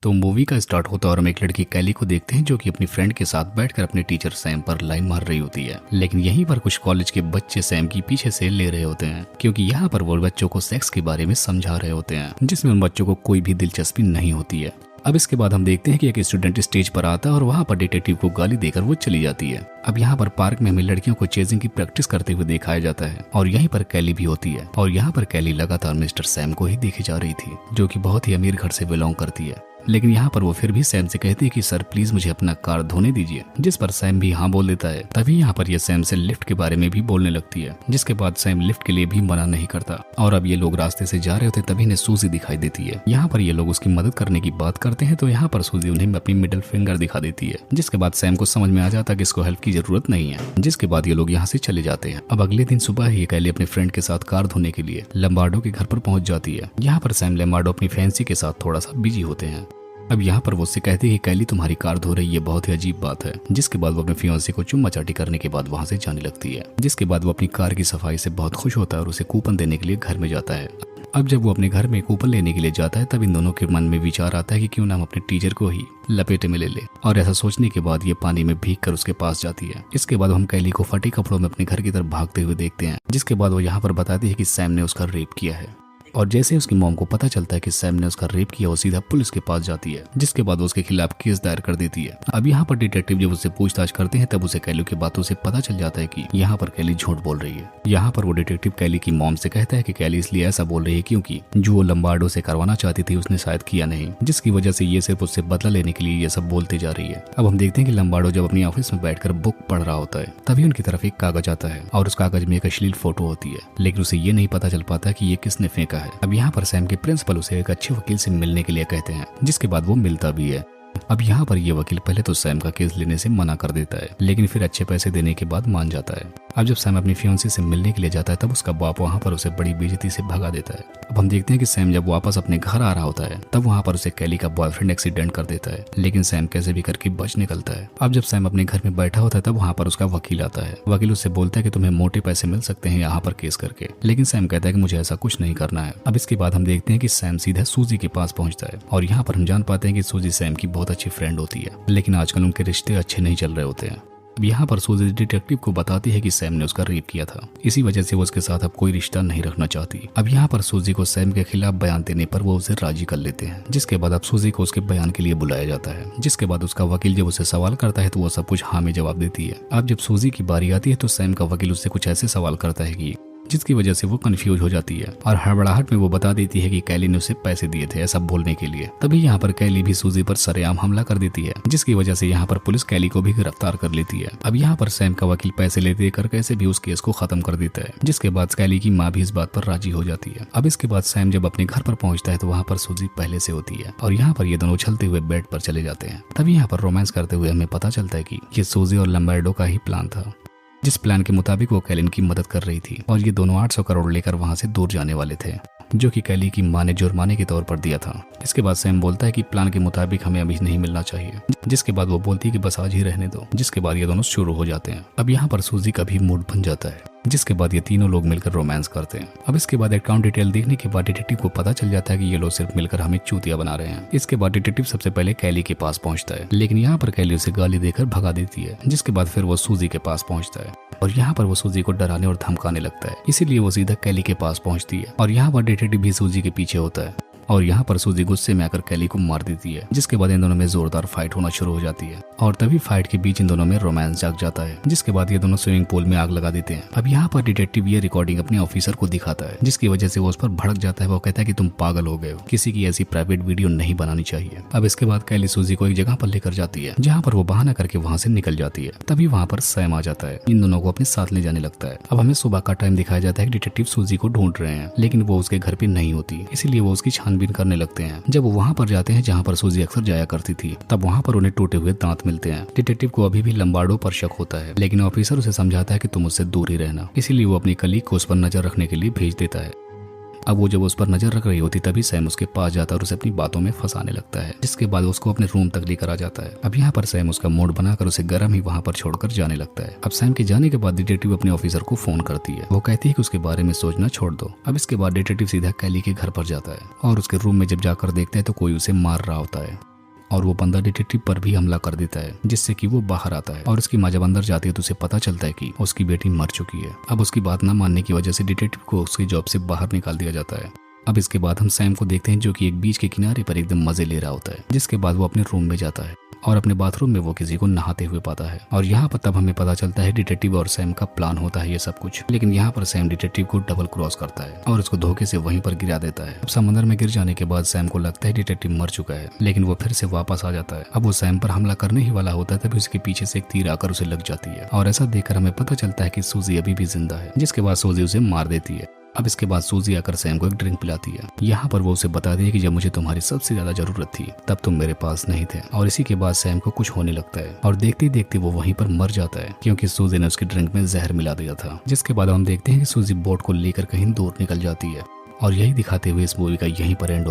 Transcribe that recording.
तो मूवी का स्टार्ट होता है और हम एक लड़की कैली को देखते हैं जो कि अपनी फ्रेंड के साथ बैठकर अपने टीचर सैम पर लाइन मार रही होती है। लेकिन यहीं पर कुछ कॉलेज के बच्चे सैम की पीछे से ले रहे होते हैं क्योंकि यहाँ पर वो बच्चों को सेक्स के बारे में समझा रहे होते हैं जिसमें उन बच्चों को कोई भी दिलचस्पी नहीं होती है। अब इसके बाद हम देखते हैं कि एक स्टूडेंट स्टेज पर आता है और वहाँ पर डिटेक्टिव को गाली देकर वो चली जाती है। अब यहाँ पर पार्क में हमें लड़कियों को चेजिंग की प्रैक्टिस करते हुए दिखाया जाता है और यहीं पर कैली भी होती है और यहाँ पर कैली लगातार मिस्टर सैम को ही देखी जा रही थी जो कि बहुत ही अमीर घर से बिलोंग करती है। लेकिन यहाँ पर वो फिर भी सैम से कहती है कि सर प्लीज मुझे अपना कार धोने दीजिए, जिस पर सैम भी हाँ बोल देता है। तभी यहाँ पर ये सैम से लिफ्ट के बारे में भी बोलने लगती है जिसके बाद सैम लिफ्ट के लिए भी मना नहीं करता। और अब ये लोग रास्ते से जा रहे होते तभी इन्हें सूजी दिखाई देती है। यहाँ पर ये लोग उसकी मदद करने की बात करते हैं तो यहाँ पर सूजी उन्हें अपनी मिडिल फिंगर दिखा देती है जिसके बाद सैम को समझ में आ जाता है कि इसको हेल्प की जरूरत नहीं है, जिसके बाद ये लोग यहाँ से चले जाते हैं। अब अगले दिन सुबह ही कैली अपने फ्रेंड के साथ कार धोने के लिए लम्बार्डो के घर पर पहुंच जाती है। यहाँ पर सैम लम्बार्डो अपनी फैंसी के साथ थोड़ा सा बिजी होते हैं। अब यहाँ पर वो उससे कहते हैं कि कैली तुम्हारी कार धो रही है, बहुत ही अजीब बात है। जिसके बाद वो अपने फियांसे को चुम्मा चाटी करने के बाद वहाँ से जाने लगती है। जिसके बाद वो अपनी कार की सफाई से बहुत खुश होता है और उसे कूपन देने के लिए घर में जाता है। अब जब वो अपने घर में कूपन लेने के लिए जाता है तब इन दोनों के मन में विचार आता है कि क्यों ना हम अपने टीचर को ही लपेटे में ले ले। और ऐसा सोचने के बाद ये पानी में भीग कर उसके पास जाती है। इसके बाद हम कैली को फटे कपड़ों में अपने घर की तरफ भागते हुए देखते हैं। जिसके बाद वो यहाँ पर बताती है कि सैम ने उसका रेप किया है और जैसे उसकी मॉम को पता चलता है कि सैम ने उसका रेप किया वो सीधा पुलिस के पास जाती है जिसके बाद वो उसके खिलाफ केस दायर कर देती है। अब यहाँ पर डिटेक्टिव जब उससे पूछताछ करते हैं तब उसे कैली की बातों से पता चल जाता है कि यहाँ पर कैली झूठ बोल रही है। यहाँ पर वो डिटेक्टिव कैली की मॉम से कहता है कि कैली इसलिए ऐसा बोल रही है क्योंकि जो वो लम्बार्डो से करवाना चाहती थी उसने शायद किया नहीं, जिसकी वजह से ये सिर्फ उससे बदला लेने के लिए ये सब बोलती जा रही है। अब हम देखते हैं कि लम्बार्डो जब अपनी ऑफिस में बैठकर बुक पढ़ रहा होता है तभी उनकी तरफ एक कागज आता है और उस कागज में एक अश्लील फोटो होती है, लेकिन उसे ये नहीं पता चल पाता कि ये किसने फेंका है। अब यहाँ पर के प्रिंसिपल उसे एक अच्छे वकील से मिलने के लिए कहते हैं जिसके बाद वो मिलता भी है। अब यहाँ पर ये वकील पहले तो सैम का केस लेने से मना कर देता है लेकिन फिर अच्छे पैसे देने के बाद मान जाता है। अब जब सैम अपनी फियांसी से मिलने के लिए जाता है तब उसका बाप वहाँ पर उसे बड़ी बेइज्जती से भगा देता है। अब हम देखते हैं कि सैम जब वापस अपने घर आ रहा होता है तब वहाँ पर उसे कैली का बॉयफ्रेंड एक्सीडेंट कर देता है, लेकिन सैम कैसे भी करके बच निकलता है। अब जब सैम अपने घर में बैठा होता है तब वहाँ पर उसका वकील आता है। वकील उससे बोलता है कि तुम्हें मोटे पैसे मिल सकते हैं यहाँ पर केस करके, लेकिन सैम कहता है कि मुझे ऐसा कुछ नहीं करना है। अब इसके बाद हम देखते हैं कि सैम सीधा सूजी के पास पहुंचता है और यहाँ पर हम जान पाते हैं कि सूजी सैम की बहुत अच्छी फ्रेंड होती है, लेकिन आजकल उनके रिश्ते अच्छे नहीं चल रहे होते हैं। अब यहाँ पर सूजी डिटेक्टिव को बताती है कि सैम ने उसका रेप किया था, इसी वजह से वो उसके साथ अब कोई रिश्ता नहीं रखना चाहती। अब यहाँ पर सूजी को सैम के खिलाफ बयान देने पर वो उसे राजी कर लेते हैं, जिसके बाद अब सूजी को उसके बयान के लिए बुलाया जाता है। जिसके बाद उसका वकील जब उसे सवाल करता है तो वो सब कुछ हाँ में जवाब देती है। अब जब सूजी की बारी आती है तो सैम का वकील उससे कुछ ऐसे सवाल करता है कि जिसकी वजह से वो कंफ्यूज हो जाती है और हड़बड़ाहट में वो बता देती है कि कैली ने उसे पैसे दिए थे ऐसा बोलने के लिए। तभी यहाँ पर कैली भी सूजी पर सरेआम हमला कर देती है, जिसकी वजह से यहाँ पर पुलिस कैली को भी गिरफ्तार कर लेती है। अब यहाँ पर सैम का वकील पैसे ले देकर कैसे भी उस केस को खत्म कर देता है, जिसके बाद कैली की माँ भी इस बात पर राजी हो जाती है। अब इसके बाद सैम जब अपने घर पर पहुंचता है तो वहाँ पर सूजी पहले से होती है और यहाँ पर ये दोनों उछलते हुए बेड पर चले जाते हैं। तभी यहाँ पर रोमांस करते हुए हमें पता चलता है कि ये सूजी और लम्बार्डो का ही प्लान था, जिस प्लान के मुताबिक वो कैलिन की मदद कर रही थी और ये दोनों 800 करोड़ लेकर वहां से दूर जाने वाले थे, जो कि कैली की मां ने जुर्माने के तौर पर दिया था। इसके बाद सैम बोलता है कि प्लान के मुताबिक हमें अभी नहीं मिलना चाहिए, जिसके बाद वो बोलती है कि बस आज ही रहने दो। जिसके बाद ये दोनों शुरू हो जाते हैं। अब यहाँ पर सूजी का भी मूड बन जाता है, जिसके बाद ये तीनों लोग मिलकर रोमांस करते हैं। अब इसके बाद अकाउंट डिटेल देखने के बाद डिटेक्टिव को पता चल जाता है कि ये लोग सिर्फ मिलकर हमें चूतिया बना रहे हैं। इसके बाद डिटेक्टिव सबसे पहले कैली के पास पहुंचता है, लेकिन यहाँ पर कैली उसे गाली देकर भगा देती है। जिसके बाद फिर वो सूजी के पास पहुंचता है और यहाँ पर वो सूजी को डराने और धमकाने लगता है, इसीलिए वो सीधा कैली के पास पहुंचती है और यहाँ पर डिटेक्टिव भी सूजी के पीछे होता है और यहाँ पर सूजी गुस्से में आकर कैली को मार देती है। जिसके बाद इन दोनों में जोरदार फाइट होना शुरू हो जाती है और तभी फाइट के बीच इन दोनों में रोमांस जाग जाता है। जिसके बाद ये दोनों स्विमिंग पूल में आग लगा देते हैं। अब यहाँ पर डिटेक्टिव ये रिकॉर्डिंग अपने ऑफिसर को दिखाता है, जिसकी वजह से वो उस पर भड़क जाता है। वो कहता है कि तुम पागल हो गए हो, किसी की ऐसी प्राइवेट वीडियो नहीं बनानी चाहिए। अब इसके बाद कैली सूजी को एक जगह पर लेकर जाती है जहाँ पर वो बहाना करके वहाँ से निकल जाती है। तभी वहाँ पर सैम आ जाता है, इन दोनों को अपने साथ ले जाने लगता है। अब हमें सुबह का टाइम दिखाया जाता है कि डिटेक्टिव सूजी को ढूंढ रहे हैं, लेकिन वो उसके घर पे नहीं होती, इसीलिए वो उसकी छानबीन करने लगते हैं। जब वो वहाँ पर जाते हैं जहाँ पर सूजी अक्सर जाया करती थी, तब वहाँ पर उन्हें टूटे हुए दांत मिलते हैं। डिटेक्टिव को अभी भी लम्बार्डो पर शक होता है, लेकिन ऑफिसर उसे समझाता है कि तुम उससे दूर ही रहना, इसीलिए वो अपनी कलीग को उस पर नजर रखने के लिए भेज देता है। अब वो जब उस पर नजर रख रही होती तभी सैम उसके पास जाता है और उसे अपनी बातों में फंसाने लगता है, जिसके बाद उसको अपने रूम तक लेकर आ जाता है। अब यहाँ पर सैम उसका मूड बनाकर उसे गर्म ही वहाँ पर छोड़कर जाने लगता है। अब सैम के जाने के बाद डिटेक्टिव अपने ऑफिसर को फोन करती है। वो कहती है कि उसके बारे में सोचना छोड़ दो। अब इसके बाद डिटेक्टिव सीधा कैली के घर पर जाता है और उसके रूम में जब जाकर देखते हैं तो कोई उसे मार रहा होता है। और वो बंदा डिटेक्टिव पर भी हमला कर देता है, जिससे कि वो बाहर आता है। और उसकी माँ जब अंदर जाती है तो उसे पता चलता है कि उसकी बेटी मर चुकी है। अब उसकी बात न मानने की वजह से डिटेक्टिव को उसकी जॉब से बाहर निकाल दिया जाता है। अब इसके बाद हम सैम को देखते हैं जो कि एक बीच के किनारे पर एकदम मजे ले रहा होता है, जिसके बाद वो अपने रूम में जाता है और अपने बाथरूम में वो किसी को नहाते हुए पाता है। और यहाँ पर तब हमें पता चलता है डिटेक्टिव और सैम का प्लान होता है ये सब कुछ। लेकिन यहाँ पर सैम डिटेक्टिव को डबल क्रॉस करता है और उसको धोखे से वहीं पर गिरा देता है। अब समंदर में गिर जाने के बाद सैम को लगता है डिटेक्टिव मर चुका है, लेकिन वो फिर से वापस आ जाता है। अब वो सैम पर हमला करने ही वाला होता है, तभी उसके पीछे से एक तीर आकर उसे लग जाती है। और ऐसा देखकर हमें पता चलता है कि सूजी अभी भी जिंदा है, जिसके बाद सूजी उसे मार देती है। अब इसके बाद सूजी आकर सैम को एक ड्रिंक पिलाती है। यहाँ पर वो उसे बता दी है कि जब मुझे तुम्हारी सबसे ज्यादा जरूरत थी तब तुम मेरे पास नहीं थे। और इसी के बाद सैम को कुछ होने लगता है और देखते ही देखते वो वहीं पर मर जाता है, क्योंकि सूजी ने उसकी ड्रिंक में जहर मिला दिया था। जिसके बाद हम देखते हैं कि सूजी बोट को लेकर कहीं दूर निकल जाती है। और यही दिखाते हुए इस मूवी का यहीं पर एंड हो जाता है।